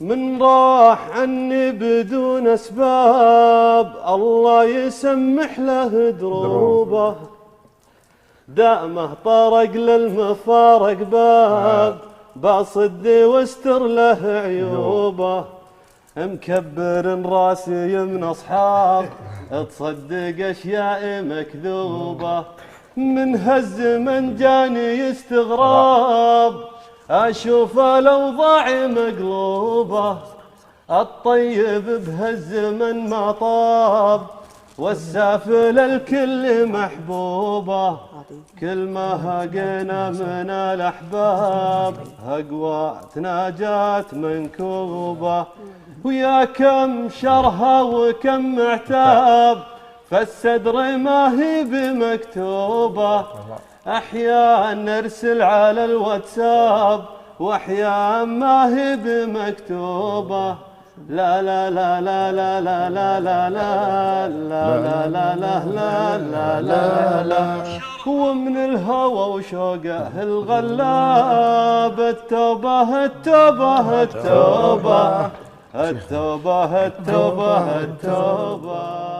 من راح عني بدون أسباب الله يسمح له دروبه، دامه طرق للمفارق باب بصد واستر له عيوبه، مكبر راسي من أصحاب تصدق أشياء مكذوبة، من هالزمن جاني استغراب أشوف الأوضاع مقلوبة، الطيب بهالزمن ما طاب والسافل الكل محبوبة، كل ما هقينا من الأحباب هقوات ناجات منكوبة، ويا كم شرها وكم عتاب فالصدر ما هي بمكتوبة، أحيان نرسل على الواتساب وأحيان ما هي بمكتوبة، لا لا لا لا لا لا لا لا لا لا لا لا لا لا لا، ومن الهوى وشوقه الغلاب التوبة التوبة التوبة التوبة التوبة التوبة.